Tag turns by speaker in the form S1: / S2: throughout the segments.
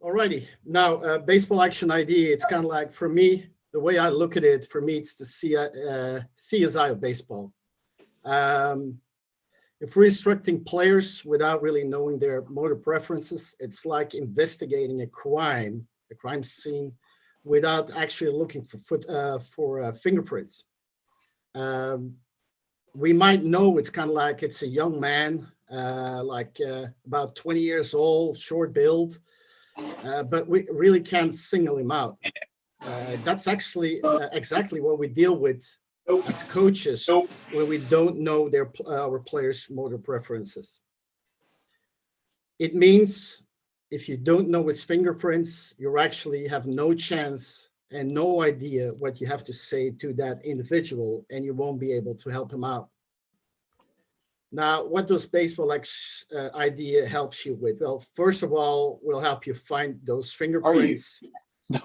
S1: Alrighty. Now, baseball action ID, it's kind of like, for me, the way I look at it, for me, it's the CSI of baseball. If we're instructing players without really knowing their motor preferences, it's like investigating a crime scene, without actually looking for fingerprints. Um, we might know it's kind of like it's a young man, about 20 years old, short build, but we really can't single him out. That's actually exactly what we deal with as coaches
S2: Nope.
S1: when we don't know our players' motor preferences. It means if you don't know his fingerprints, you actually have no chance and no idea what you have to say to that individual, and you won't be able to help him out. Now, what does baseball idea helps you with? Well, first of all, we'll help you find those fingerprints.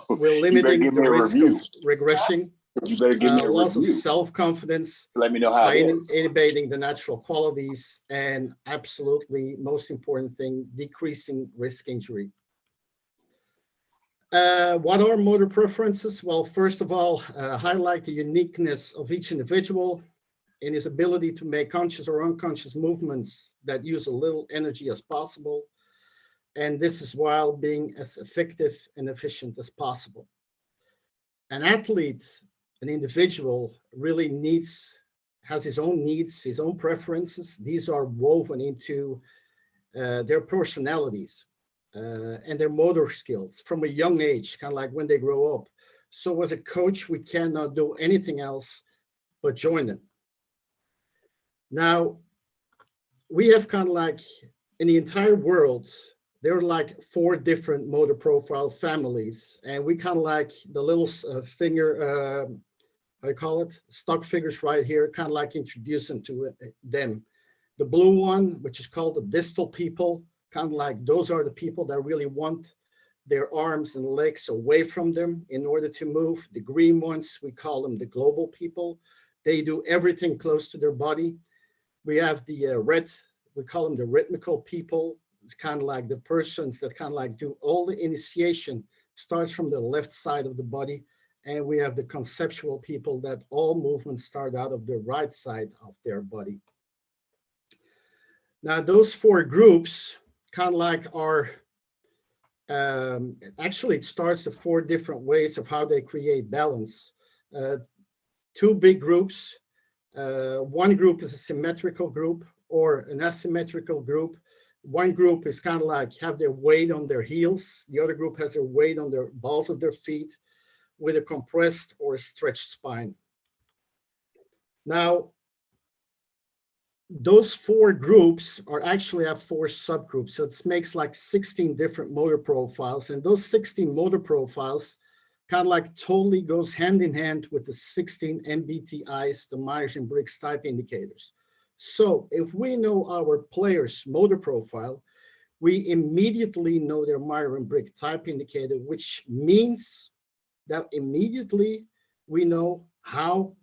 S1: We're
S2: You better
S1: limiting
S2: give
S1: the
S2: me a
S1: risk
S2: review.
S1: of regression,
S2: You better give me a
S1: loss of
S2: review.
S1: self-confidence
S2: Let me know how
S1: by
S2: it is.
S1: inhibiting the natural qualities, and absolutely most important thing, decreasing risk injury. What are motor preferences? Well, first of all, highlight the uniqueness of each individual in his ability to make conscious or unconscious movements that use a little energy as possible. And this is while being as effective and efficient as possible. An athlete, an individual, really has his own needs, his own preferences. These are woven into their personalities and their motor skills from a young age, kind of like when they grow up. So as a coach, we cannot do anything else but join them. Now, we have kind of like, in the entire world, there are like 4 different motor profile families, and we kind of like the little finger, I call it, stock figures right here, kind of like introduce them to them. The blue one, which is called the distal people, kind of like those are the people that really want their arms and legs away from them in order to move. The green ones, we call them the global people. They do everything close to their body. We have the red, we call them the rhythmical people. It's kind of like the persons that kind of like do all the initiation, starts from the left side of the body. And we have the conceptual people that all movements start out of the right side of their body. Now, those 4 groups kind of like are, actually it starts the 4 different ways of how they create balance. 2 big groups. One group is a symmetrical group or an asymmetrical group. One group is kind of like have their weight on their heels. The other group has their weight on their balls of their feet with a compressed or stretched spine. Now, those 4 groups are actually have 4 subgroups. So it makes like 16 different motor profiles. And those 16 motor profiles kind of like totally goes hand in hand with the 16 MBTIs, the Myers-Briggs type indicators. So if we know our player's motor profile, we immediately know their Myers-Briggs type indicator, which means that immediately we know how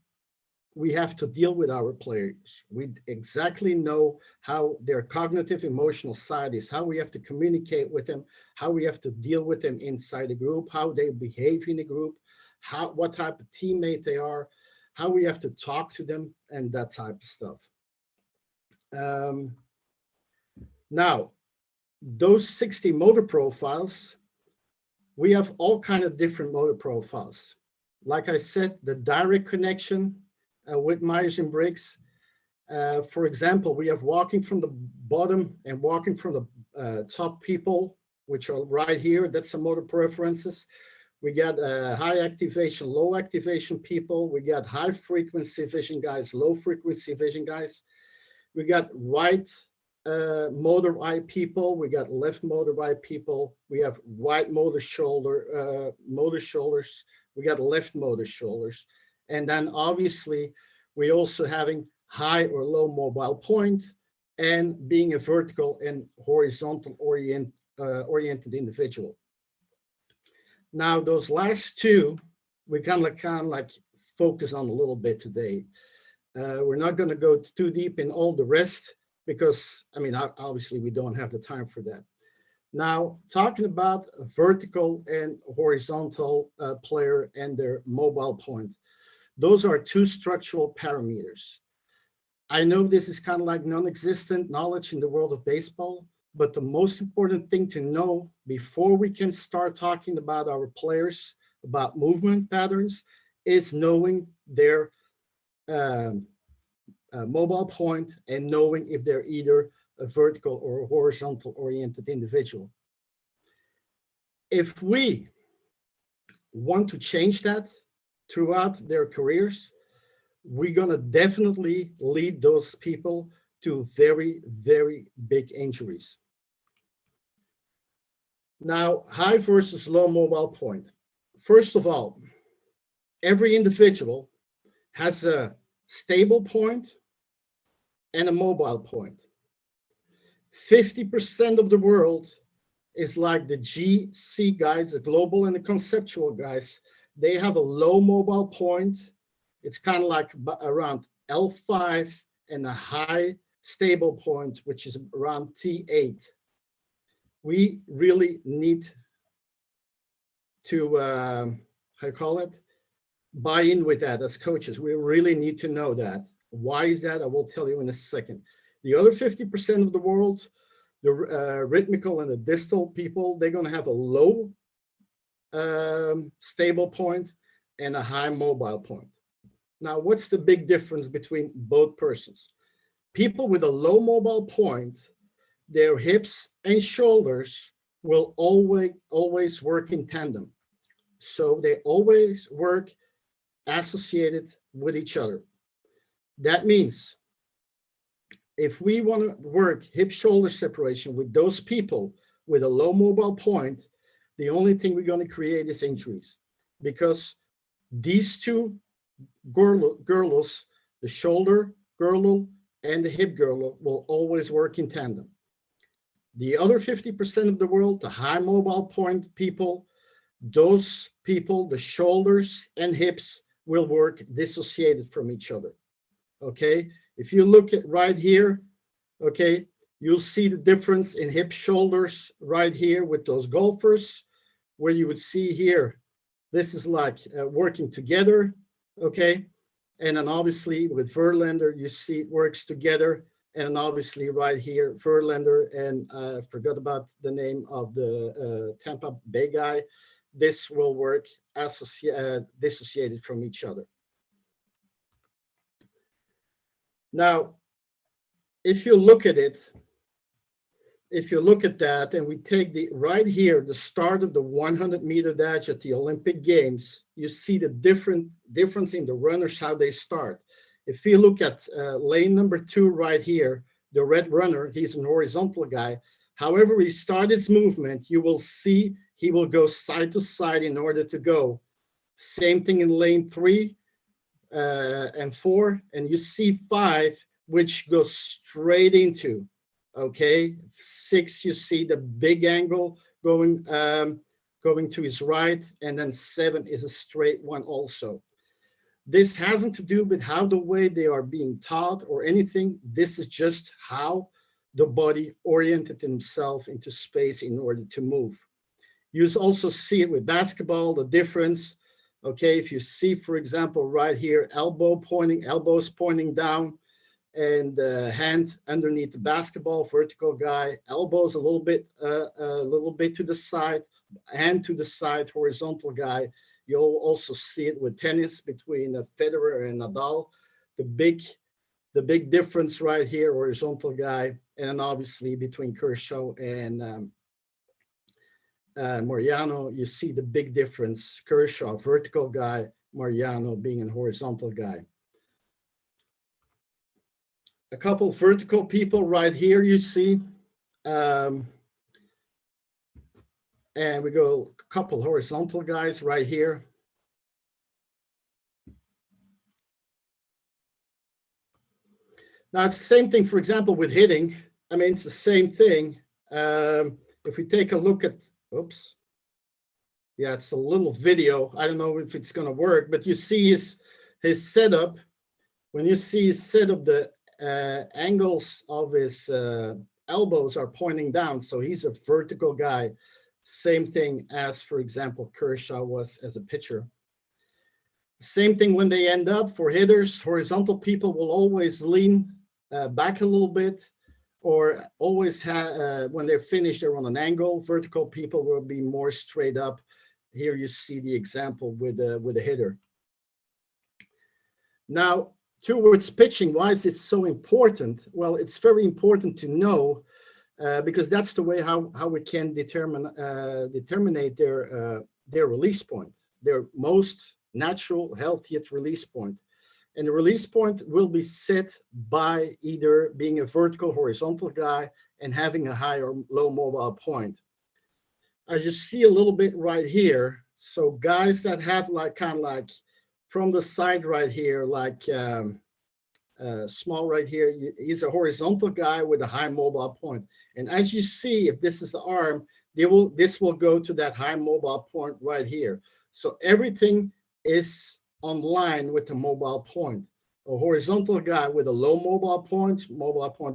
S1: we have to deal with our players. We exactly know how their cognitive emotional side is, how we have to communicate with them, how we have to deal with them inside the group, how they behave in the group, what type of teammate they are, how we have to talk to them, and that type of stuff. Now, those 60 motor profiles, we have all kind of different motor profiles. Like I said, the direct connection with Myers-Briggs. For example, we have walking from the bottom and walking from the top people, which are right here. That's some motor preferences. We got high activation, low activation people. We got high frequency vision guys, low frequency vision guys. We got right motor eye people. We got left motor eye people. We have right motor shoulders. We got left motor shoulders. And then obviously, we also having high or low mobile point and being a vertical and horizontal oriented individual. Now, those last 2, we kind of like focus on a little bit today. We're not going to go too deep in all the rest because, I mean, obviously we don't have the time for that. Now, talking about a vertical and horizontal player and their mobile point. Those are two structural parameters. I know this is kind of like non-existent knowledge in the world of baseball, but the most important thing to know before we can start talking about our players, about movement patterns, is knowing their um, mobile point and knowing if they're either a vertical or a horizontal oriented individual. If we want to change that throughout their careers, we're going to definitely lead those people to very, very big injuries. Now, high versus low mobile point. First of all, every individual has a stable point and a mobile point. 50% of the world is like the GC guys, the global and the conceptual guys. They have a low mobile point. It's kind of like around L5 and a high stable point, which is around T8. We really need to, how you call it, buy in with that as coaches. We really need to know that. Why is that? I will tell you in a second. The other 50% of the world, the rhythmical and the distal people, they're going to have a low stable point and a high mobile point. Now, what's the big difference between both persons? People with a low mobile point, their hips and shoulders will always work in tandem. So they always work associated with each other. That means if we want to work hip-shoulder separation with those people with a low mobile point, the only thing we're going to create is injuries, because these two girdles, the shoulder girdle and the hip girdle, will always work in tandem. The other 50% of the world, the high mobile point people, those people, the shoulders and hips will work dissociated from each other. Okay, if you look at right here, okay, you'll see the difference in hip shoulders right here with those golfers, where you would see here, this is like working together, okay, and then obviously with Verlander, you see it works together, and obviously right here, Verlander, and I forgot about the name of the Tampa Bay guy, this will work dissociated from each other. Now, if you look at it, if you look at that, and we take the right here, the start of the 100-meter dash at the Olympic Games, you see the difference in the runners, how they start. If you look at lane number 2 right here, the red runner, he's an horizontal guy. However he starts his movement, you will see he will go side to side in order to go. Same thing in lane 3 and 4, and you see 5, which goes straight into. Okay, 6, you see the big angle going to his right, and then 7 is a straight one also. This hasn't to do with how the way they are being taught or anything. This is just how the body oriented himself into space in order to move. You also see it with basketball, the difference. Okay, if you see, for example, right here, elbows pointing down, and hand underneath the basketball, vertical guy, elbows a little bit to the side, hand to the side, horizontal guy. You'll also see it with tennis between Federer and Nadal. The big difference right here, horizontal guy, and then obviously between Kershaw and Mariano, you see the big difference. Kershaw, vertical guy, Mariano being a horizontal guy. A couple vertical people right here, you see. And we go a couple horizontal guys right here. Now, it's the same thing, for example, with hitting. I mean, it's the same thing. If we take a look at, oops. Yeah, it's a little video. I don't know if it's going to work, but you see his setup. When you see his setup, the angles of his elbows are pointing down, so he's a vertical guy. Same thing as, for example, Kershaw was as a pitcher. Same thing when they end up for hitters. Horizontal people will always lean back a little bit, or always have when they're finished, they're on an angle. Vertical people will be more straight up. Here you see the example with a hitter. Now, towards pitching, why is it so important? Well, it's very important to know because that's the way how we can determine their release point, their most natural, healthiest release point. And the release point will be set by either being a vertical, horizontal guy and having a high or low mobile point. As you see a little bit right here, so guys that have like kind of like from the side right here, like small right here, he's a horizontal guy with a high mobile point. And as you see, if this is the arm, this will go to that high mobile point right here. So everything is on line with the mobile point. A horizontal guy with a low mobile point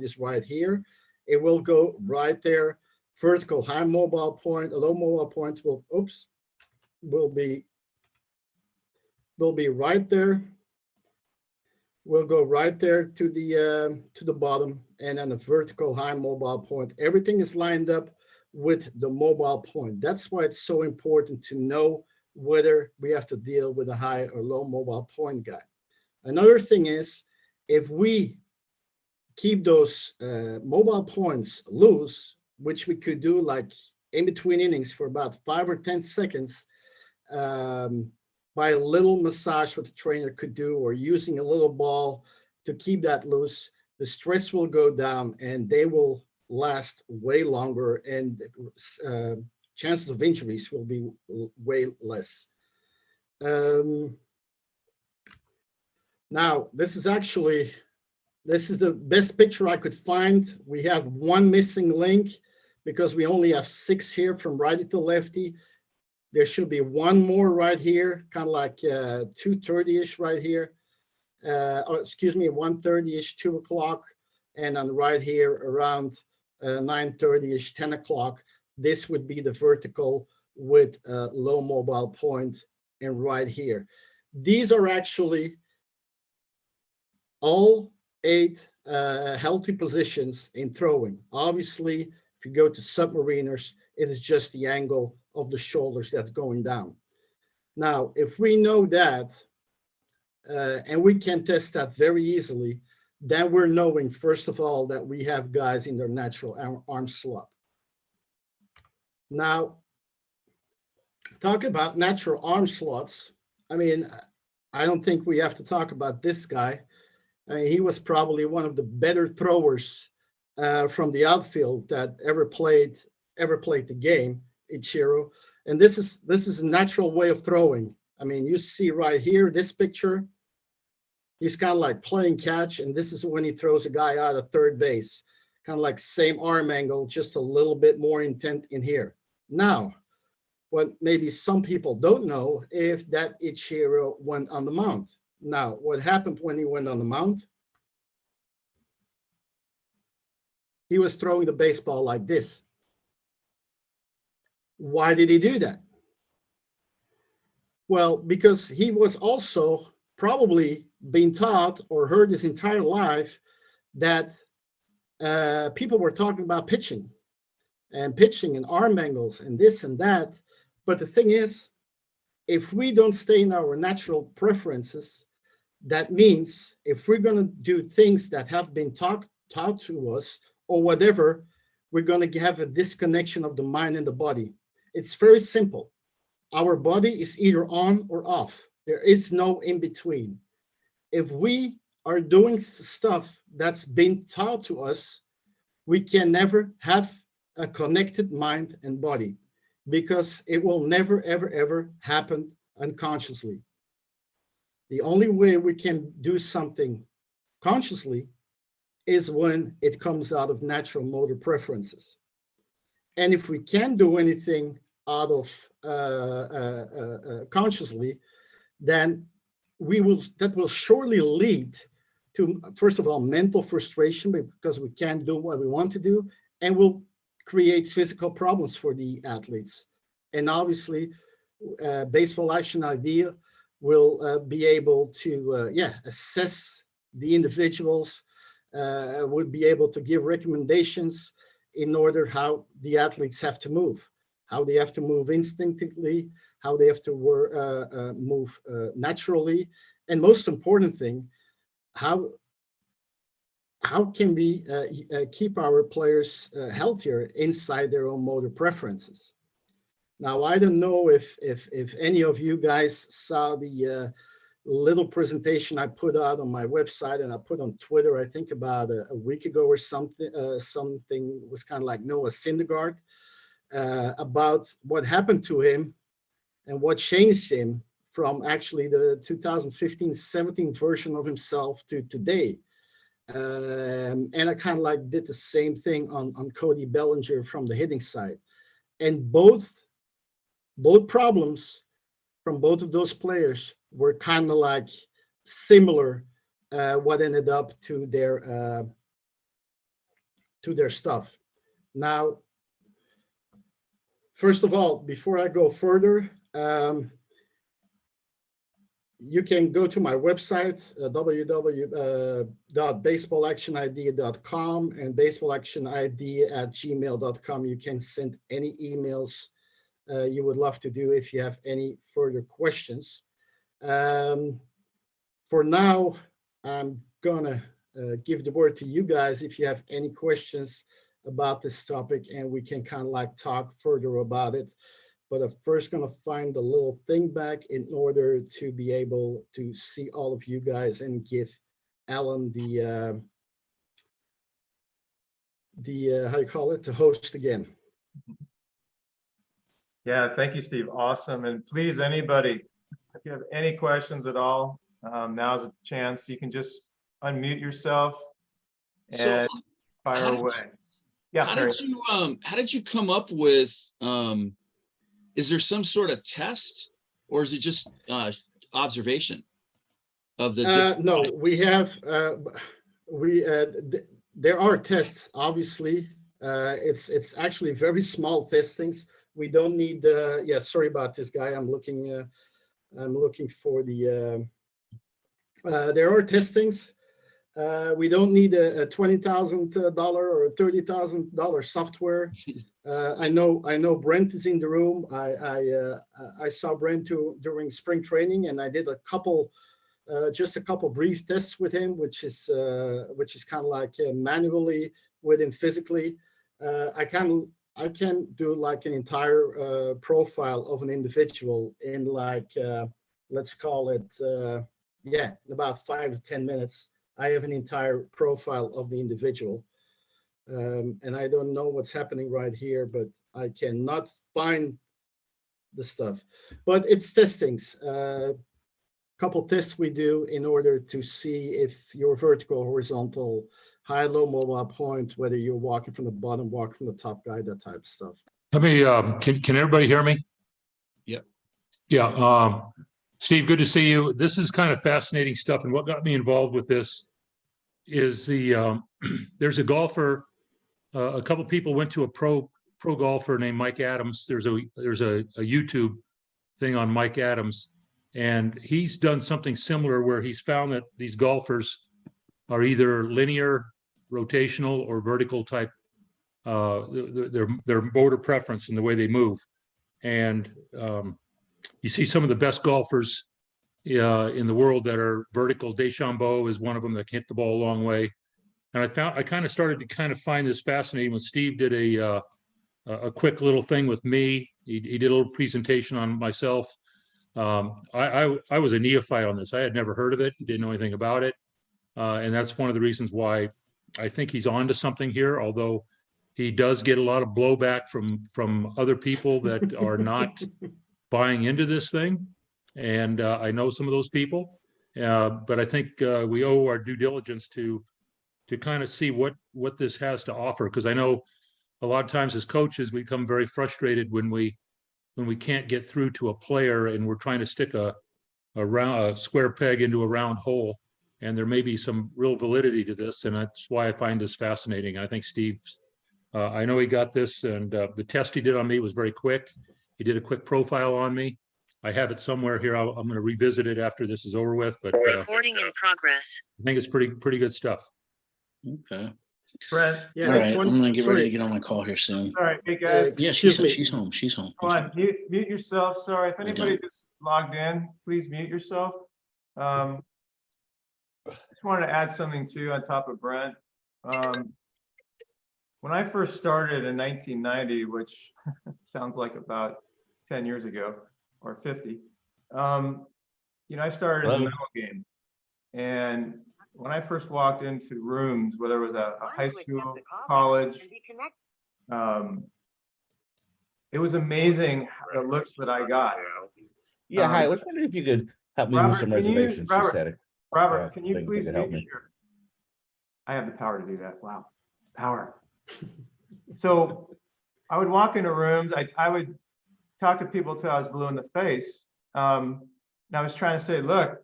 S1: is right here. It will go right there. Vertical high mobile point, a low mobile point will be right there. Will go right there to the bottom, and then a vertical high mobile point. Everything is lined up with the mobile point. That's why it's so important to know whether we have to deal with a high or low mobile point guy. Another thing is, if we keep those mobile points loose, which we could do like in between innings for about 5 or 10 seconds, by a little massage what the trainer could do, or using a little ball to keep that loose, the stress will go down and they will last way longer, and chances of injuries will be way less. Now, this is the best picture I could find. We have one missing link because we only have 6 here from righty to lefty. There should be one more right here, kind of like 2:30-ish right here. Excuse me, 1:30-ish, 2 o'clock. And on right here around 9:30-ish, 10 o'clock. This would be the vertical with low mobile point, and right here. These are actually all 8 healthy positions in throwing. Obviously, if you go to submariners, it is just the angle of the shoulders that's going down. Now, if we know that, and we can test that very easily, then we're knowing, first of all, that we have guys in their natural arm slot. Now, talk about natural arm slots. I mean, I don't think we have to talk about this guy. I mean, he was probably one of the better throwers from the outfield that ever played the game, Ichiro. And this is a natural way of throwing. I mean, you see right here, this picture, he's kind of like playing catch, and this is when he throws a guy out of third base. Kind of like same arm angle, just a little bit more intent in here. Now, what maybe some people don't know, if that Ichiro went on the mound. Now, what happened when he went on the mound? He was throwing the baseball like this. Why did he do that? Well, because he was also probably being taught or heard his entire life that people were talking about pitching and arm angles and this and that. But the thing is, if we don't stay in our natural preferences, that means if we're going to do things that have been taught to us or whatever, we're going to have a disconnection of the mind and the body. It's very simple. Our body is either on or off. There is no in between. If we are doing stuff that's been taught to us, we can never have a connected mind and body, because it will never, ever, ever happen unconsciously. The only way we can do something consciously is when it comes out of natural motor preferences. And if we can't do anything out of consciously, then that will surely lead to, first of all, mental frustration because we can't do what we want to do, and will create physical problems for the athletes. And obviously, Baseball Action Idea will be able to, assess the individuals, would be able to give recommendations in order how the athletes have to move, how they have to move instinctively, how they have to move naturally, and most important thing, how can we keep our players healthier inside their own motor preferences. Now, I don't know if any of you guys saw the little presentation I put out on my website and I put on Twitter, I think about a week ago or something. Something was kind of like Noah Syndergaard, about what happened to him and what changed him from actually the 2015-17 version of himself to today. And I kind of like did the same thing on Cody Bellinger from the hitting side. And both problems from both of those players were kind of like similar, what ended up to their stuff. Now, first of all, before I go further, you can go to my website, www.baseballactionidea.com and baseballactionidea@gmail.com. You can send any emails you would love to do if you have any further questions. For now, I'm gonna give the word to you guys if you have any questions about this topic, and we can kind of like talk further about it. But I'm first gonna find the little thing back in order to be able to see all of you guys and give Alan the how you call it, the host again.
S2: Yeah, thank you, Steve. Awesome. And please, anybody, if you have any questions at all, now's a chance. You can just unmute yourself and fire away. Yeah.
S3: How did you come up with? Is there some sort of test, or is it just observation of the?
S1: No, we have there are tests. Obviously, it's actually very small testings. We don't need. Yeah, sorry about this guy. I'm looking for the. There are testings. We don't need a $20,000 or $30,000 software. I know Brent is in the room. I saw Brent during spring training, and I did just a couple brief tests with him, which is kind of like manually with him physically. I can do like an entire profile of an individual in like let's call it in about 5 to 10 minutes. I have an entire profile of the individual. And I don't know what's happening right here, but I cannot find the stuff. But it's testings. Couple tests we do in order to see if you're vertical, horizontal, high, low, mobile point, whether you're walking from the bottom, walking from the top guy, that type of stuff.
S4: Let me, can everybody hear me?
S3: Yep.
S4: Yeah. Steve, good to see you. This is kind of fascinating stuff. And what got me involved with this is there's a golfer, a couple people went to a pro golfer named Mike Adams. There's a YouTube thing on Mike Adams, and he's done something similar where he's found that these golfers are either linear, rotational, or vertical type, their motor preference and the way they move. And you see some of the best golfers in the world that are vertical. DeChambeau is one of them that can hit the ball a long way. And I kind of started to kind of find this fascinating when Steve did a quick little thing with me. He did a little presentation on myself. I was a neophyte on this. I had never heard of it, didn't know anything about it. And that's one of the reasons why I think he's on to something here, although he does get a lot of blowback from other people that are not buying into this thing. And I know some of those people, but I think we owe our due diligence to kind of see what this has to offer. Because I know a lot of times as coaches, we become very frustrated when we can't get through to a player and we're trying to stick a square peg into a round hole. and there may be some real validity to this, and that's why I find this fascinating. I think Steve, I know he got this, and the test he did on me was very quick. He did a quick profile on me. I have it somewhere here. I'm going to revisit it after this is over with, but
S5: Recording in progress.
S4: I think it's pretty good stuff.
S3: Okay.
S2: Brent,
S1: Yeah,
S3: All right.
S1: one-
S3: I'm gonna get ready to
S1: sorry.
S3: get on my call here soon.
S2: all right, hey guys,
S3: Yeah,
S1: Excuse me.
S3: she's home. She's home.
S2: come on, mute yourself. Sorry, if
S3: I
S2: anybody
S3: don't.
S2: just logged in, please mute yourself. Just wanted to add something too on top of Brent. When I first started in 1990, which sounds like about 10 years ago or 50, I started in the metal game. And when I first walked into rooms, whether it was a high school, college, it was amazing the looks that I got.
S6: Yeah, hi. I was wondering if you could help me
S2: Robert,
S6: with some
S2: can you-
S6: reservations. Just
S2: Robert,
S6: had a
S2: Robert, can you
S6: thing
S2: please
S6: that help
S2: mute
S6: me.
S2: your? I have the power to do that. Wow, power. So I would walk into rooms. I would talk to people till I was blue in the face. And I was trying to say, look,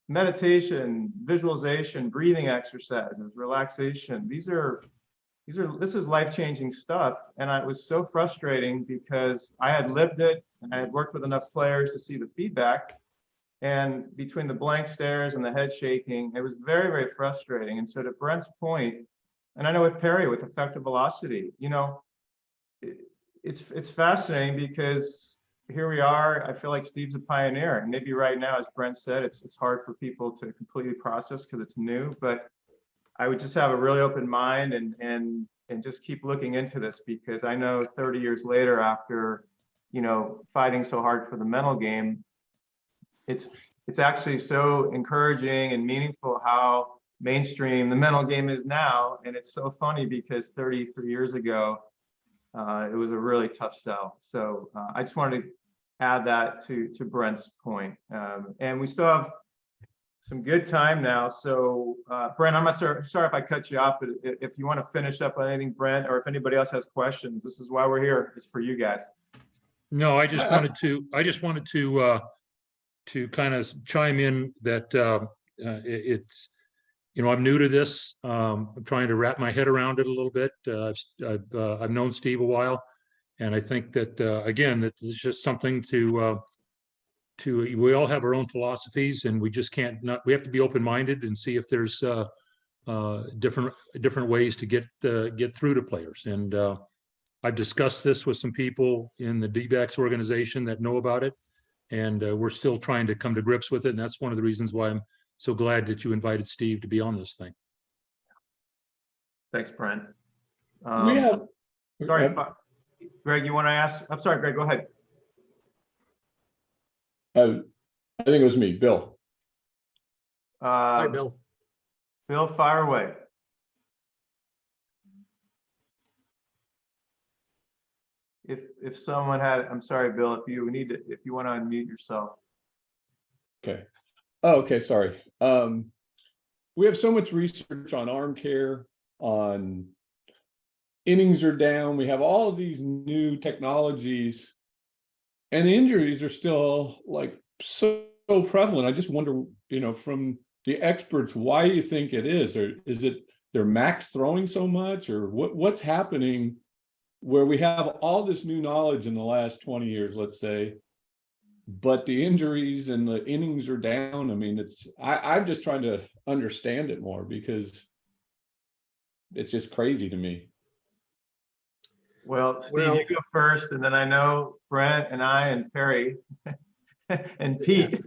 S2: meditation, visualization, breathing exercises, relaxation. This is life-changing stuff. And it was so frustrating because I had lived it and I had worked with enough players to see the feedback. And between the blank stares and the head shaking, it was very, very frustrating. And so to Brent's point, and I know with Perry, with effective velocity, it's fascinating because here we are. I feel like Steve's a pioneer. And maybe right now, as Brent said, it's hard for people to completely process because it's new. But I would just have a really open mind and just keep looking into this, because I know 30 years later, after fighting so hard for the mental game, it's actually so encouraging and meaningful how mainstream the mental game is now. And it's so funny because 33 years ago, it was a really tough sell. So I just wanted to add that to Brent's point. And we still have some good time now. So Brent, I'm not sorry if I cut you off, but if you want to finish up on anything, Brent, or if anybody else has questions, this is why we're here. It's for you guys.
S4: No, I just wanted to kind of chime in that it's, I'm new to this. I'm trying to wrap my head around it a little bit. I've known Steve a while, and I think that again, that this is just something to we all have our own philosophies, and we just we have to be open-minded and see if there's different ways to get through to players. And I've discussed this with some people in the DBAX organization that know about it, and we're still trying to come to grips with it. And that's one of the reasons why I'm so glad that you invited Steve to be on this thing.
S2: Thanks, Brent.
S6: We have.
S2: Sorry, Greg, you want to ask? I'm sorry, Greg, go ahead.
S7: I think it was me, Bill.
S1: Hi, Bill.
S2: Bill, fire away. If someone had, I'm sorry, Bill, if you want to unmute yourself.
S7: Okay. Oh, okay. Sorry. We have so much research on arm care, on innings are down. We have all of these new technologies, and the injuries are still like so prevalent. I just wonder, from the experts, why you think it is, or is it they're max throwing so much, or what's happening where we have all this new knowledge in the last 20 years, let's say, but the injuries and the innings are down. I mean, I'm just trying to understand it more because it's just crazy to me.
S2: Well, Steve, you go first, and then I know Brent and I and Perry and Pete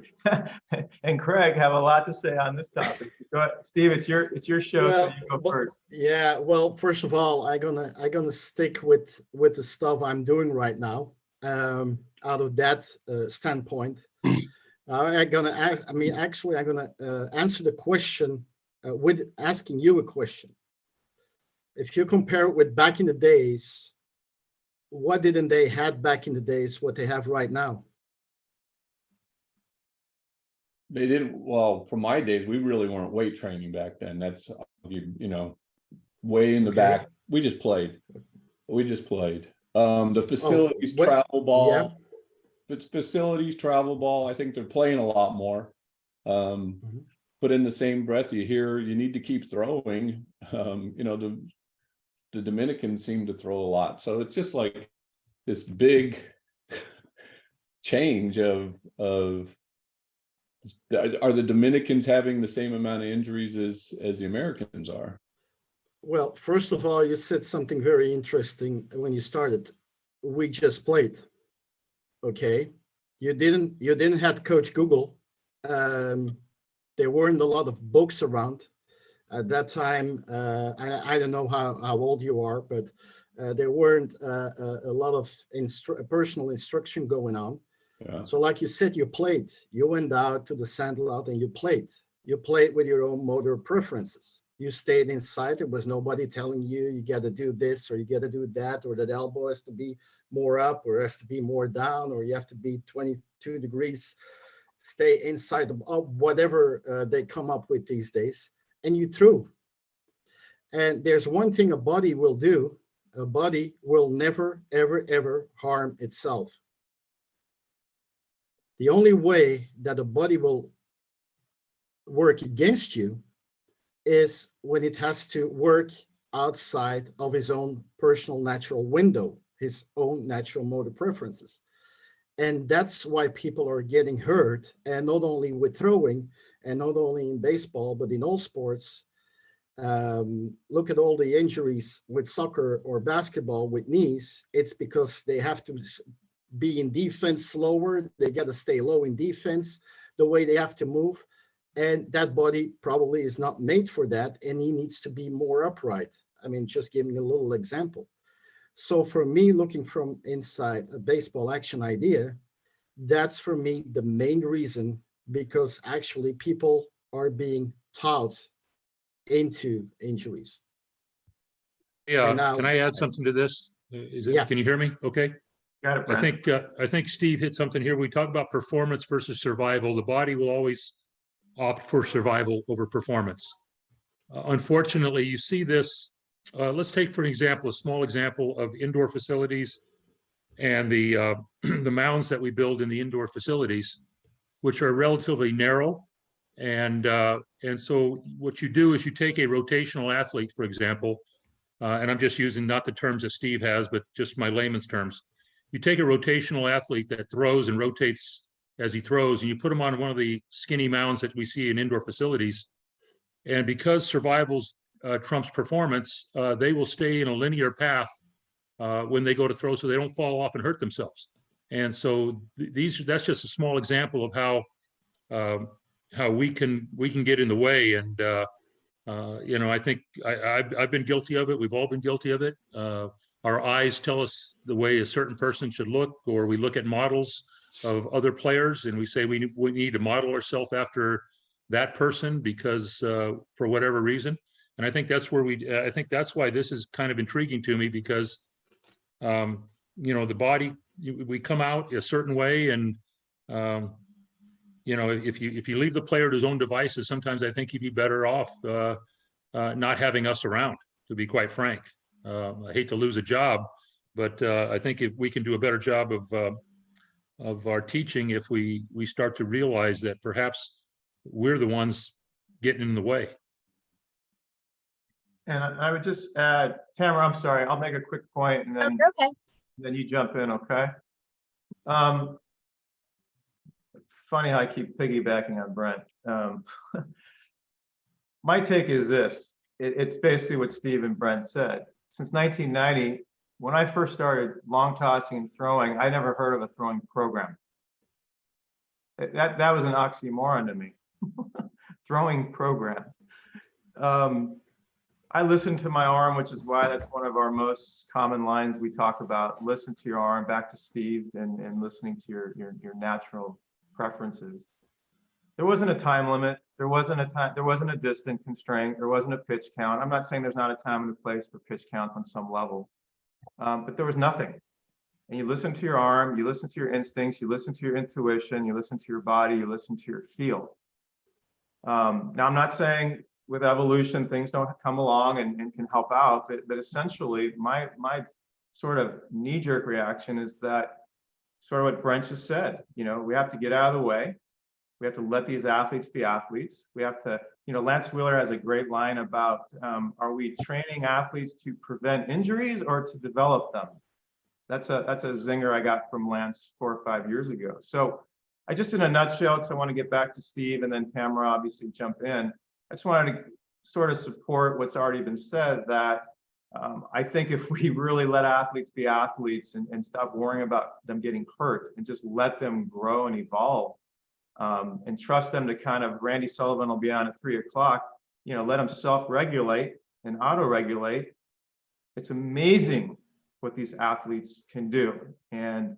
S2: and Craig have a lot to say on this topic. Go ahead, Steve. It's your show, so you go first.
S1: Yeah. Well, first of all, I'm gonna stick with the stuff I'm doing right now. Out of that standpoint, I'm gonna answer the question with asking you a question. If you compare it with back in the days, what didn't they have back in the days what they have right now?
S7: They didn't, well, from my days, we really weren't weight training back then. That's, way in the back. We just played. The facilities, travel ball.
S1: Yeah.
S7: It's facilities, travel ball. I think they're playing a lot more. but in the same breath, you hear you need to keep throwing. The Dominicans seem to throw a lot, so it's just like this big change of are the Dominicans having the same amount of injuries as the Americans are?
S1: Well, first of all, you said something very interesting when you started. We just played. Okay. You didn't have Coach Google. There weren't a lot of books around at that time. I don't know how old you are, but there weren't a lot of personal instruction going on.
S7: Yeah.
S1: So like you said, you played. You went out to the sandlot and you played. You played with your own motor preferences. You stayed inside. There was nobody telling you got to do this or you got to do that, or that elbow has to be more up or has to be more down, or you have to be 22 degrees. Stay inside of whatever they come up with these days. And you threw. And there's one thing a body will do. A body will never, ever, ever harm itself. The only way that a body will work against you is when it has to work outside of his own personal natural window, his own natural motor preferences. And that's why people are getting hurt, and not only with throwing, and not only in baseball, but in all sports. Look at all the injuries with soccer or basketball with knees. It's because they have to be in defense slower. They got to stay low in defense, the way they have to move. And that body probably is not made for that. And he needs to be more upright. I mean, just giving a little example. So for me, looking from inside a baseball action idea, that's for me the main reason, because actually people are being taught into injuries.
S4: Yeah,
S1: And now-
S4: can I add something to this?
S1: Yeah.
S4: Can you hear me? Okay.
S2: Got it, Brent.
S4: I think Steve hit something here. We talk about performance versus survival. The body will always opt for survival over performance. Unfortunately, you see this. Let's take, for example, a small example of indoor facilities and the the mounds that we build in the indoor facilities, which are relatively narrow. And so what you do is you take a rotational athlete, for example, and I'm just using not the terms that Steve has, but just my layman's terms. You take a rotational athlete that throws and rotates as he throws, and you put him on one of the skinny mounds that we see in indoor facilities. And because survival trumps performance, they will stay in a linear path when they go to throw, so they don't fall off and hurt themselves. And so that's just a small example of how we can get in the way. And I think I've been guilty of it. We've all been guilty of it. Our eyes tell us the way a certain person should look, or we look at models of other players and we say we need to model ourselves after that person because for whatever reason. And I think that's where I think that's why this is kind of intriguing to me, because the body, we come out a certain way, and if you leave the player to his own devices, sometimes I think he'd be better off not having us around, to be quite frank. I hate to lose a job, but I think if we can do a better job of our teaching, if we start to realize that perhaps we're the ones getting in the way.
S2: And I would just add, Tamara, I'm sorry, I'll make a quick point and then,
S5: Okay.
S2: then you jump in, okay? Funny how I keep piggybacking on Brent. My take is this. It's basically what Steve and Brent said. Since 1990, when I first started long tossing and throwing, I never heard of a throwing program. That was an oxymoron to me. Throwing program. I listen to my arm, which is why that's one of our most common lines we talk about. Listen to your arm, back to Steve, and listening to your natural preferences. There wasn't a time limit. There wasn't a distance constraint. There wasn't a pitch count. I'm not saying there's not a time and a place for pitch counts on some level, but there was nothing. And you listen to your arm, you listen to your instincts, you listen to your intuition, you listen to your body, you listen to your feel. Now, I'm not saying with evolution things don't come along and can help out, but essentially my sort of knee-jerk reaction is that sort of what Brent just said. We have to get out of the way. We have to let these athletes be athletes. We have to, Lance Wheeler has a great line about, are we training athletes to prevent injuries or to develop them? That's a zinger I got from Lance 4 or 5 years ago. So I just, in a nutshell, because I want to get back to Steve and then Tamara obviously jump in. I just wanted to sort of support what's already been said, that I think if we really let athletes be athletes and stop worrying about them getting hurt and just let them grow and evolve, and trust them to kind of, Randy Sullivan will be on at 3 o'clock, let them self-regulate and auto-regulate. It's amazing what these athletes can do. And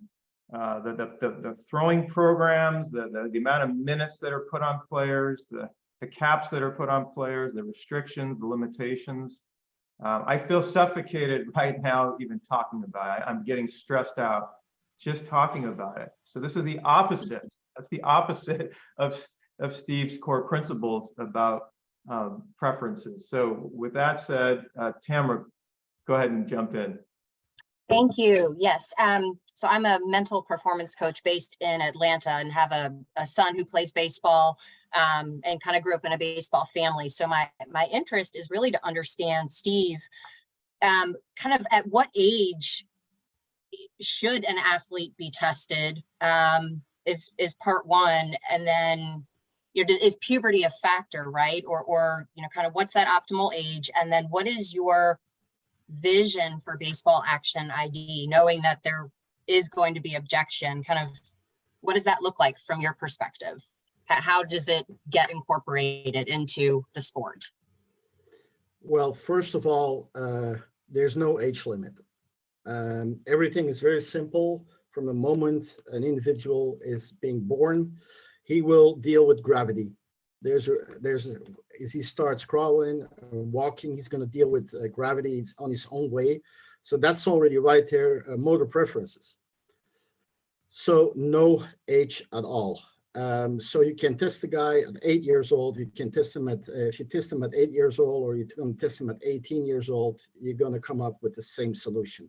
S2: the throwing programs, the amount of minutes that are put on players, the caps that are put on players, the restrictions, the limitations. I feel suffocated right now even talking about it. I'm getting stressed out just talking about it. So this is the opposite. That's the opposite of Steve's core principles about preferences. So with that said, Tamara, go ahead and jump in.
S5: Thank you. Yes. So I'm a mental performance coach based in Atlanta and have a son who plays baseball, and kind of grew up in a baseball family. So my interest is really to understand, Steve, kind of at what age should an athlete be tested, is part one. And then is puberty a factor, right? Or kind of what's that optimal age? And then what is your vision for baseball action ID, knowing that there is going to be objection? Kind of what does that look like from your perspective? How does it get incorporated into the sport?
S1: Well, first of all, there's no age limit. Everything is very simple. From the moment an individual is being born, he will deal with gravity. As he starts crawling, walking, he's going to deal with gravity on his own way. So that's already right there, motor preferences. So no age at all. So you can test the guy at 8 years old. You can test him at, if you test him at 8 years old, or you can test him at 18 years old, you're going to come up with the same solution.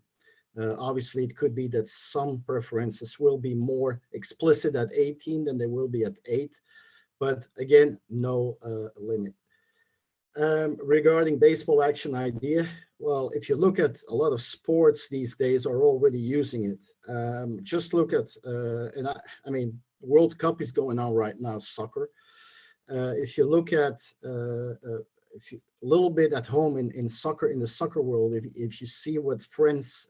S1: Obviously, it could be that some preferences will be more explicit at 18 than they will be at 8. But again, no limit. Regarding baseball action idea, well, if you look at a lot of sports these days are already using it. Just look at, I mean, World Cup is going on right now, soccer. If you look at, if you, a little bit at home in soccer, in the soccer world, if you see what France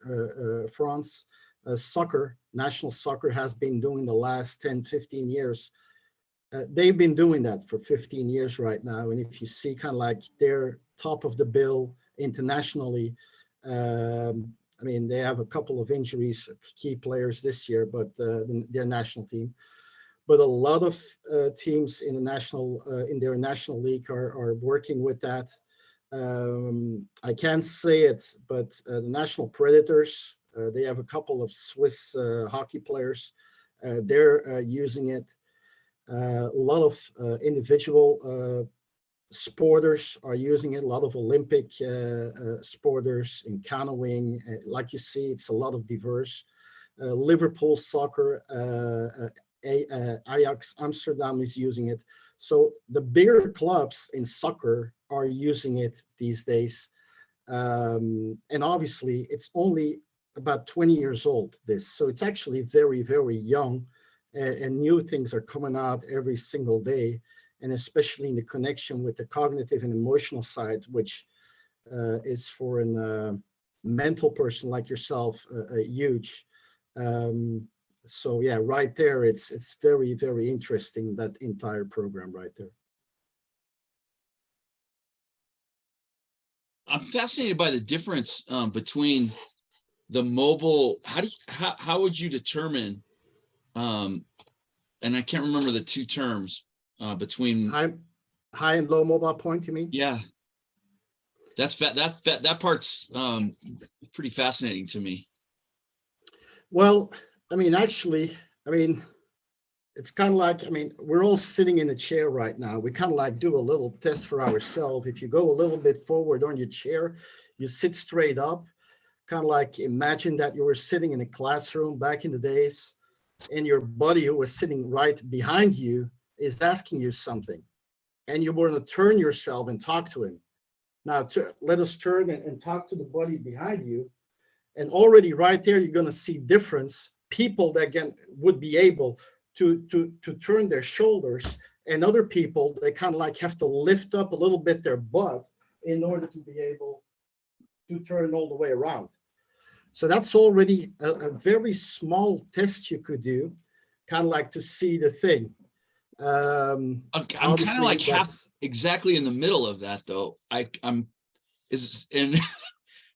S1: soccer, national soccer has been doing the last 10, 15 years, they've been doing that for 15 years right now. And if you see kind of like they're top of the bill internationally, I mean, they have a couple of injuries, key players this year, but their national team. But a lot of teams in the in their national league are working with that. I can't say it, but the National Predators, they have a couple of Swiss hockey players. They're using it. A lot of individual sporters are using it. A lot of Olympic sporters in canoeing. Like you see, it's a lot of diverse. Liverpool soccer, Ajax Amsterdam is using it. So the bigger clubs in soccer are using it these days. And obviously, it's only about 20 years old, this. So it's actually very, very young. And new things are coming out every single day. And especially in the connection with the cognitive and emotional side, which is for a mental person like yourself, huge. So yeah, right there, it's very, very interesting, that entire program right there.
S3: I'm fascinated by the difference between the mobile. How would you determine, and I can't remember the two terms between
S1: high and low mobile point, you mean?
S3: Yeah, that part's pretty fascinating to me.
S1: Well, I mean, actually, I mean, it's kind of like, I mean, we're all sitting in a chair right now. We kind of like do a little test for ourselves. If you go a little bit forward on your chair, you sit straight up, kind of like imagine that you were sitting in a classroom back in the days, and your buddy who was sitting right behind you is asking you something, and you want to turn yourself and talk to him. Now, let us turn and talk to the buddy behind you. And already right there, you're going to see difference. People that would be able to turn their shoulders, and other people, they kind of like have to lift up a little bit their butt in order to be able to turn all the way around. So that's already a very small test you could do, kind of like to see the thing.
S3: I'm kind of like exactly in the middle of that though.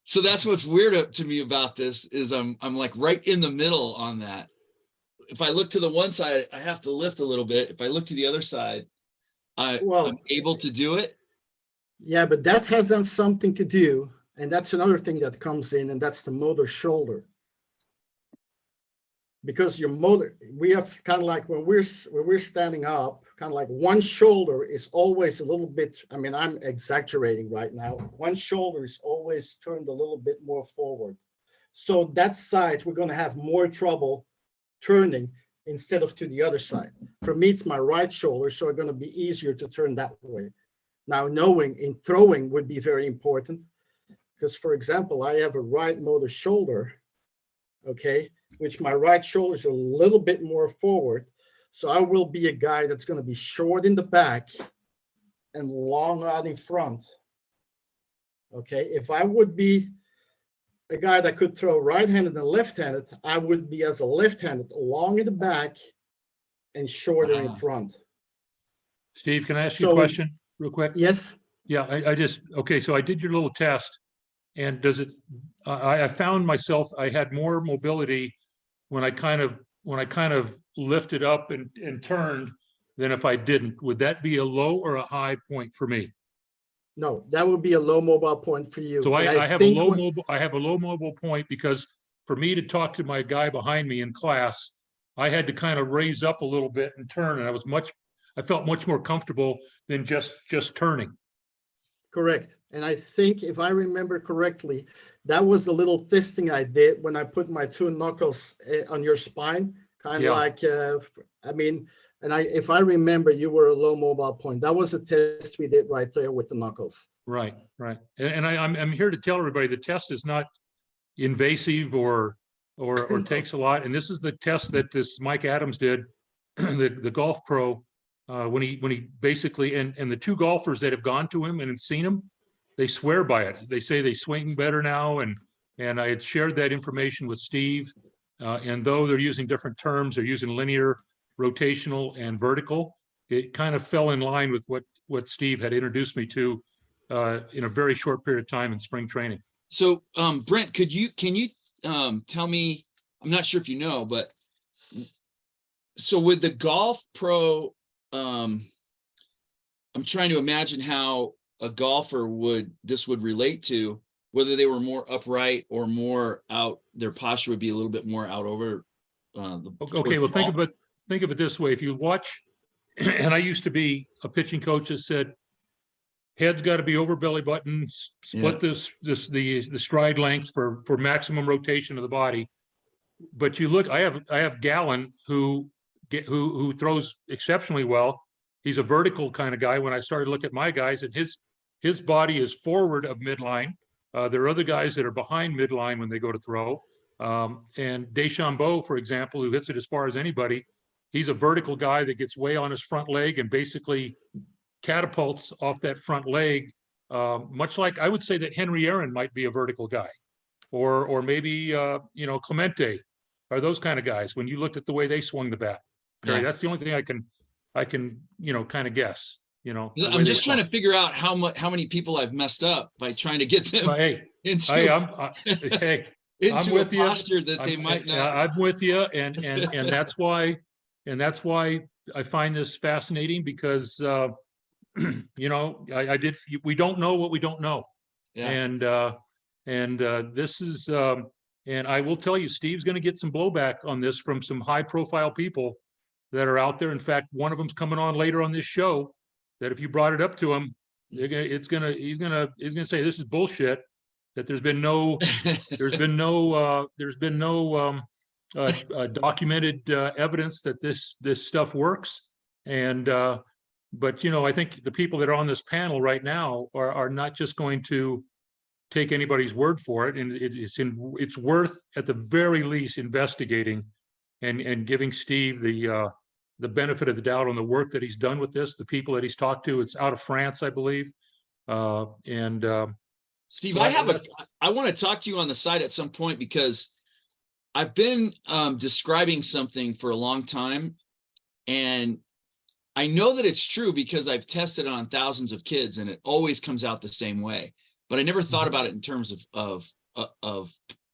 S3: So that's what's weird to me about this is I'm like right in the middle on that. If I look to the one side, I have to lift a little bit. If I look to the other side, I'm able to do it.
S1: Yeah, but that has something to do, and that's another thing that comes in, and that's the motor shoulder. Because your motor, we have kind of like when we're standing up, kind of like one shoulder is always a little bit, I mean, I'm exaggerating right now. One shoulder is always turned a little bit more forward. So that side, we're going to have more trouble turning instead of to the other side. For me, it's my right shoulder, so it's going to be easier to turn that way. Now, knowing in throwing would be very important because, for example, I have a right motor shoulder, okay, which my right shoulder is a little bit more forward. So I will be a guy that's going to be short in the back and long out in front. Okay, if I would be a guy that could throw right-handed and left-handed, I would be as a left-handed, long in the back and shorter in front.
S4: Steve, can I ask you a question real quick?
S1: Yes.
S4: Yeah, okay, so I did your little test, and does it, I found myself, I had more mobility when I kind of lifted up and turned than if I didn't. Would that be a low or a high point for me?
S1: No, that would be a low mobile point for you.
S4: So I have a low mobile point because for me to talk to my guy behind me in class, I had to kind of raise up a little bit and turn, and I felt much more comfortable than just turning.
S1: Correct. And I think if I remember correctly, that was the little testing I did when I put my two knuckles on your spine, kind of like, I mean, and if I remember, you were a low mobile point. That was a test we did right there with the knuckles.
S4: Right. And I'm here to tell everybody the test is not invasive or takes a lot. And this is the test that this Mike Adams did, the golf pro, when he basically, and the two golfers that have gone to him and have seen him, they swear by it. They say they swing better now. And I had shared that information with Steve. And though they're using different terms, they're using linear, rotational, and vertical. It kind of fell in line with what Steve had introduced me to in a very short period of time in spring training.
S3: So Brent, can you tell me, I'm not sure if you know, but so with the golf pro, I'm trying to imagine how a golfer would relate to, whether they were more upright or more out, their posture would be a little bit more out over
S4: okay, well, think of it this way. If you watch, and I used to be a pitching coach that said, head's got to be over belly button, split the stride lengths for maximum rotation of the body. But you look, I have Gallen who throws exceptionally well. He's a vertical kind of guy. When I started to look at my guys, and his body is forward of midline. There are other guys that are behind midline when they go to throw. And Deschambeau, for example, who hits it as far as anybody, he's a vertical guy that gets way on his front leg and basically catapults off that front leg, much like I would say that Henry Aaron might be a vertical guy, or maybe Clemente, are those kind of guys when you looked at the way they swung the bat. Perry, that's the only thing I can kind of guess.
S3: I'm just trying to figure out how many people I've messed up by trying to get them into
S4: I'm with
S3: a posture that they might not.
S4: I'm with you, and that's why I find this fascinating because we don't know what we don't know, and this is and I will tell you, Steve's going to get some blowback on this from some high-profile people that are out there. In fact, one of them's coming on later on this show. That if you brought it up to him, he's gonna say this is bullshit. That there's been no documented evidence that this stuff works. And but you know, I think the people that are on this panel right now are not just going to take anybody's word for it, and it's worth at the very least investigating and giving Steve the benefit of the doubt on the work that he's done with this, the people that he's talked to. It's out of France, I believe.
S3: Steve,
S4: so
S3: I want to talk to you on the side at some point, because I've been describing something for a long time, and I know that it's true because I've tested it on thousands of kids, and it always comes out the same way. But I never thought about it in terms of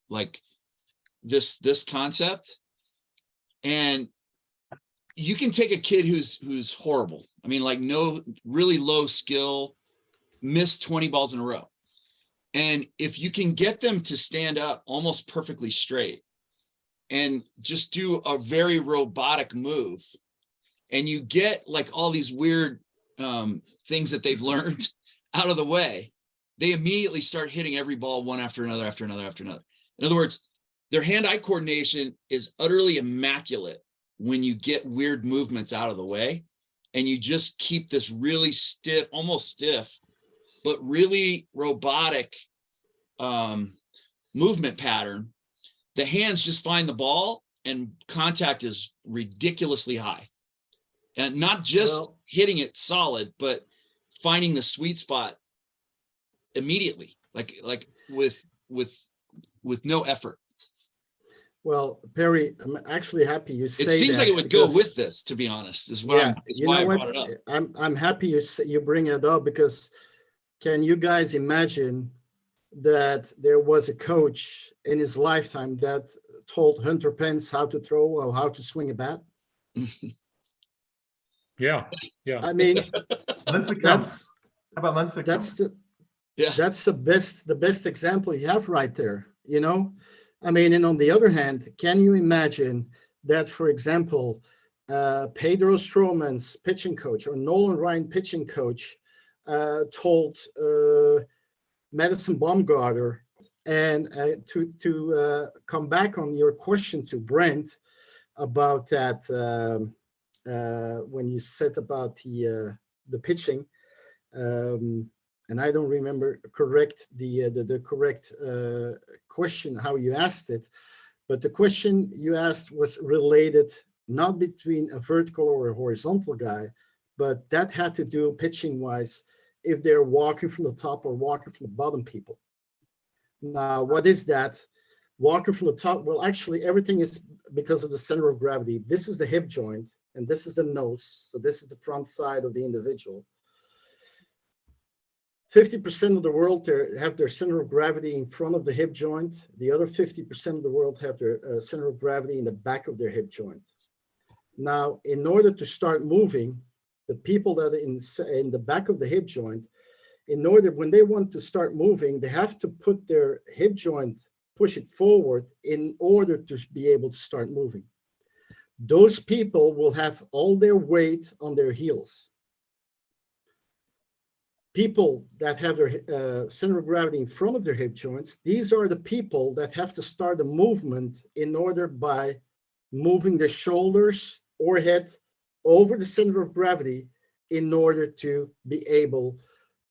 S3: like this concept. And you can take a kid who's horrible. I mean, like no really low skill, missed 20 balls in a row. And if you can get them to stand up almost perfectly straight and just do a very robotic move, and you get like all these weird things that they've learned out of the way, they immediately start hitting every ball one after another, after another, after another. In other words, their hand-eye coordination is utterly immaculate when you get weird movements out of the way, and you just keep this really stiff, almost stiff, but really robotic movement pattern. The hands just find the ball, and contact is ridiculously high. And not just hitting it solid, but finding the sweet spot immediately, like with no effort.
S1: Well, Perry, I'm actually happy you say that.
S3: It seems like it would go with this, to be honest, is why I brought it up.
S1: I'm happy you bring it up, because can you guys imagine that there was a coach in his lifetime that told Hunter Pence how to throw or how to swing a bat?
S4: Yeah.
S1: I mean, that's the best example you have right there, you know? I mean, and on the other hand, can you imagine that, for example, Pedro Stroman's pitching coach or Nolan Ryan pitching coach told Madison Bumgarner, and to come back on your question to Brent about that, when you said about the pitching, and I don't remember the correct question how you asked it, but the question you asked was related not between a vertical or a horizontal guy, but that had to do pitching wise if they're walking from the top or walking from the bottom people. Now, what is that? Walking from the top, well, actually everything is because of the center of gravity. This is the hip joint and this is the nose. So this is the front side of the individual. 50% of the world have their center of gravity in front of the hip joint. The other 50% of the world have their center of gravity in the back of their hip joint. Now, in order to start moving, the people that are in the back of the hip joint, when they want to start moving, they have to put their hip joint, push it forward in order to be able to start moving. Those people will have all their weight on their heels. People that have their center of gravity in front of their hip joints, these are the people that have to start a movement in order by moving the shoulders or head over the center of gravity in order to be able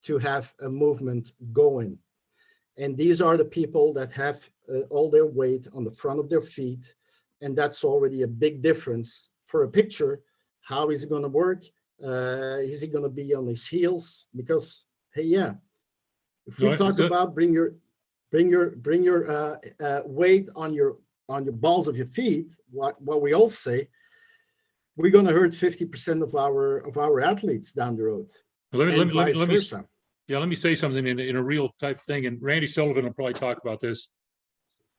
S1: to have a movement going. And these are the people that have all their weight on the front of their feet. And that's already a big difference for a pitcher. How is it going to work? Is he going to be on his heels? Because, hey, yeah, if we talk about bring your weight on your balls of your feet, what we all say, we're going to hurt 50% of our athletes down the road.
S4: Let me say something in a real type thing. And Randy Sullivan will probably talk about this.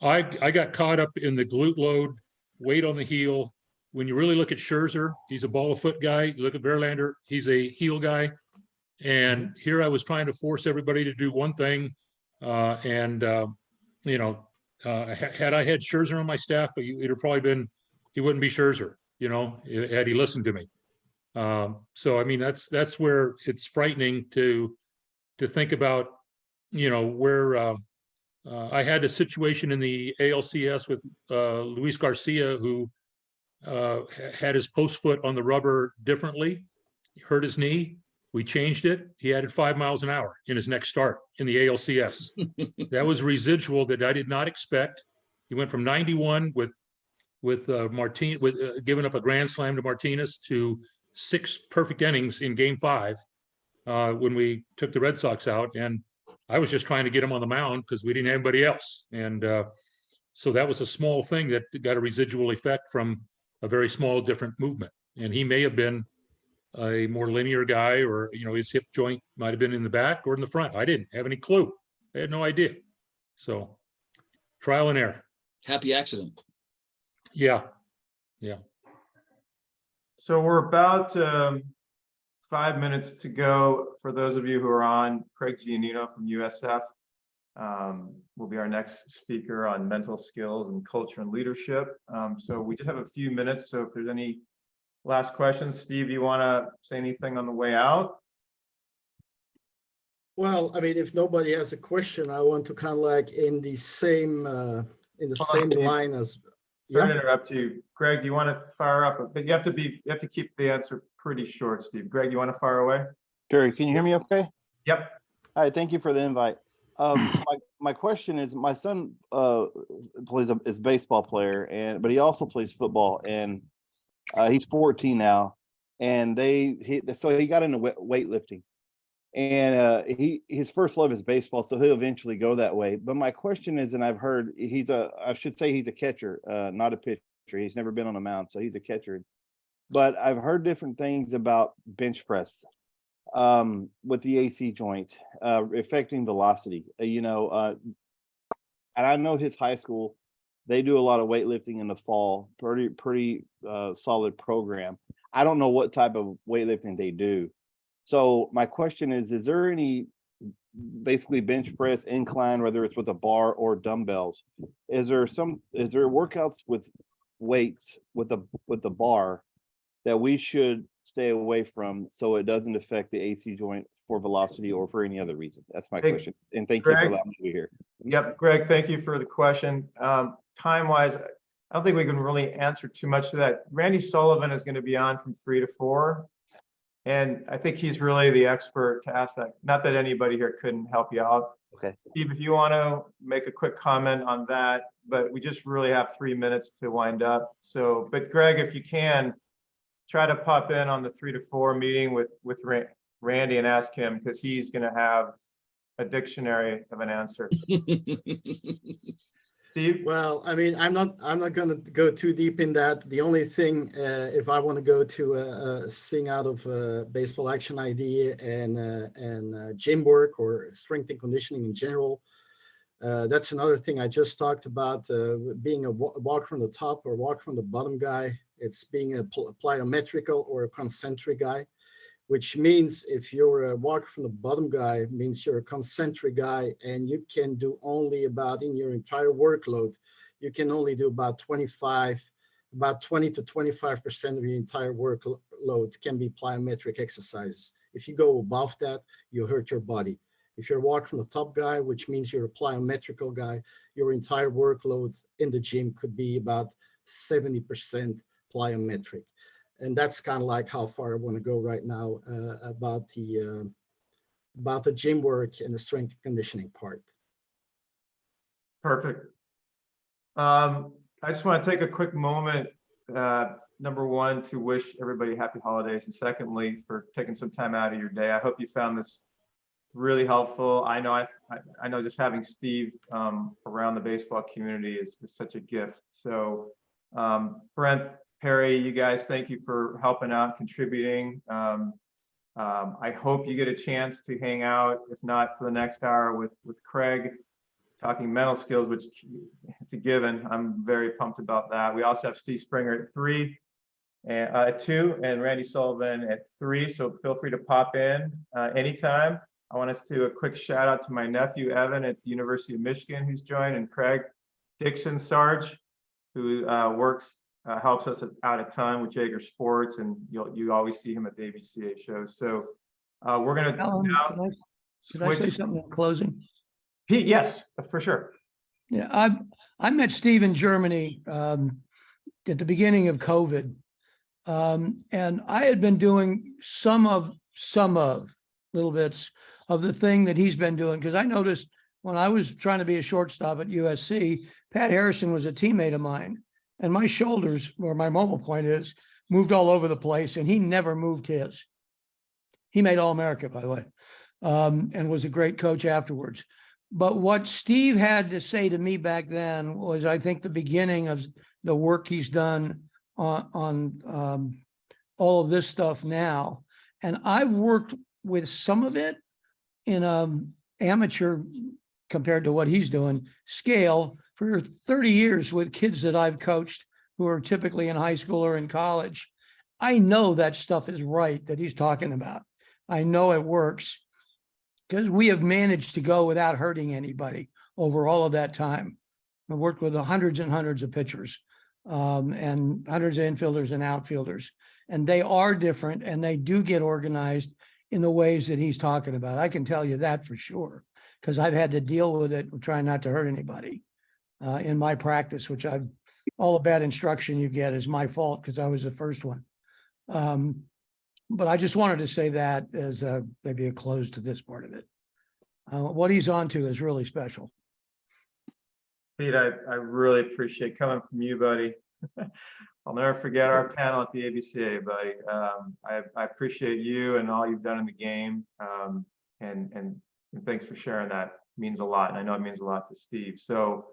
S4: I got caught up in the glute load, weight on the heel. When you really look at Scherzer, he's a ball of foot guy. You look at Verlander, he's a heel guy. And here I was trying to force everybody to do one thing. Had I had Scherzer on my staff, it'd have probably been, he wouldn't be Scherzer, had he listened to me. So, I mean, that's where it's frightening to think about, where I had a situation in the ALCS with Luis Garcia, who had his post foot on the rubber differently, hurt his knee. We changed it. He added 5 miles an hour in his next start in the ALCS. That was residual that I did not expect. He went from 91 with giving up a grand slam to Martinez to 6 perfect innings in Game 5 when we took the Red Sox out. And I was just trying to get him on the mound because we didn't have anybody else. And so that was a small thing that got a residual effect from a very small different movement. And he may have been a more linear guy, or his hip joint might have been in the back or in the front. I didn't have any clue. I had no idea. So trial and error.
S3: Happy accident.
S4: Yeah.
S2: So we're about 5 minutes to go. For those of you who are on, Craig Giannino from USF will be our next speaker on mental skills and culture and leadership. So we just have a few minutes. So if there's any last questions, Steve, you want to say anything on the way out?
S1: Well, I mean, if nobody has a question, I want to kind of like in the same line as.
S2: Sorry to interrupt you. Greg, do you want to fire up? But you have to keep the answer pretty short, Steve. Greg, you want to fire away?
S8: Sure. Can you hear me okay?
S2: Yep.
S8: All right. Thank you for the invite. My question is, my son is a baseball player, but he also plays football, and he's 14 now, and so he got into weightlifting, and his first love is baseball, so he'll eventually go that way. But my question is, and I've heard he's a catcher, not a pitcher. He's never been on a mound, so he's a catcher. But I've heard different things about bench press with the AC joint affecting velocity. And I know his high school, they do a lot of weightlifting in the fall, pretty solid program. I don't know what type of weightlifting they do. So my question is there any basically bench press incline, whether it's with a bar or dumbbells? Is there workouts with weights with the bar that we should stay away from so it doesn't affect the AC joint for velocity or for any other reason? That's my question. And thank you for allowing me to be here.
S2: Yep, Greg, thank you for the question. Time-wise, I don't think we can really answer too much to that. Randy Sullivan is going to be on from 3 to 4. And I think he's really the expert to ask that. Not that anybody here couldn't help you out.
S8: Okay.
S2: Steve, if you want to make a quick comment on that, but we just really have 3 minutes to wind up. So, but Greg, if you can, try to pop in on the 3 to 4 meeting with Randy and ask him, because he's going to have a dictionary of an answer. Steve?
S1: Well, I mean, I'm not going to go too deep in that. The only thing, if I want to go to sing out of baseball action ID and gym work or strength and conditioning in general, that's another thing I just talked about, being a walk from the top or walk from the bottom guy. It's being a plyometrical or a concentric guy, which means if you're a walk from the bottom guy, means you're a concentric guy, and you can do only about, in your entire workload, you can only do about 20 to 25% of your entire workload can be plyometric exercises. If you go above that, you hurt your body. If you're a walk from the top guy, which means you're a plyometrical guy, your entire workload in the gym could be about 70% plyometric. And that's kind of like how far I want to go right now about the gym work and the strength and conditioning part.
S2: Perfect. I just want to take a quick moment, number one, to wish everybody happy holidays, and secondly, for taking some time out of your day. I hope you found this really helpful. I know just having Steve around the baseball community is such a gift. So Brent, Perry, you guys, thank you for helping out, contributing. I hope you get a chance to hang out, if not for the next hour, with Craig, talking mental skills, which it's a given. I'm very pumped about that. We also have Steve Springer at 2 and Randy Sullivan at 3. So feel free to pop in anytime. I want us to do a quick shout out to my nephew, Evan, at the University of Michigan, who's joined, and Craig Dixon Sarge, who helps us out a ton with Jaeger Sports, and you always see him at the ABCA shows. So we're going to now
S9: Can I say something in closing?
S2: Pete, yes, for sure.
S9: Yeah, I met Steve in Germany at the beginning of COVID. And I had been doing some of little bits of the thing that he's been doing, because I noticed when I was trying to be a shortstop at USC, Pat Harrison was a teammate of mine, and my shoulders, where my mobile point is, moved all over the place, and he never moved his. He made All-America, by the way, and was a great coach afterwards. But what Steve had to say to me back then was, I think, the beginning of the work he's done on all of this stuff now. And I've worked with some of it in an amateur, compared to what he's doing, scale for 30 years with kids that I've coached who are typically in high school or in college. I know that stuff is right that he's talking about. I know it works because we have managed to go without hurting anybody over all of that time. I've worked with hundreds and hundreds of pitchers and hundreds of infielders and outfielders, and they are different, and they do get organized in the ways that he's talking about. I can tell you that for sure, because I've had to deal with it, trying not to hurt anybody in my practice, which all the bad instruction you get is my fault because I was the first one. But I just wanted to say that as maybe a close to this part of it. What he's on to is really special.
S2: Pete, I really appreciate coming from you, buddy. I'll never forget our panel at the ABCA, buddy. I appreciate you and all you've done in the game. And thanks for sharing that. It means a lot. And I know it means a lot to Steve. So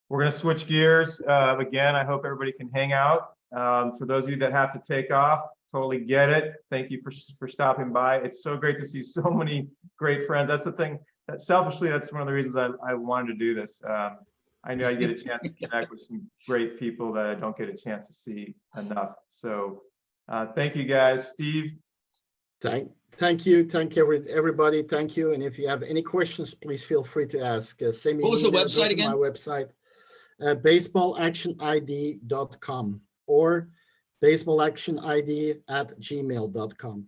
S2: we're going to switch gears. Again, I hope everybody can hang out. For those of you that have to take off, totally get it. Thank you for stopping by. It's so great to see so many great friends. That's the thing that selfishly, that's one of the reasons I wanted to do this. I knew I'd get a chance to connect with some great people that I don't get a chance to see enough. So thank you guys. Steve.
S1: Thank you. Thank you, everybody. Thank you. And if you have any questions, please feel free to ask. Send me
S3: What was the website again?
S1: My website, baseballactionid.com or baseballactionid@gmail.com.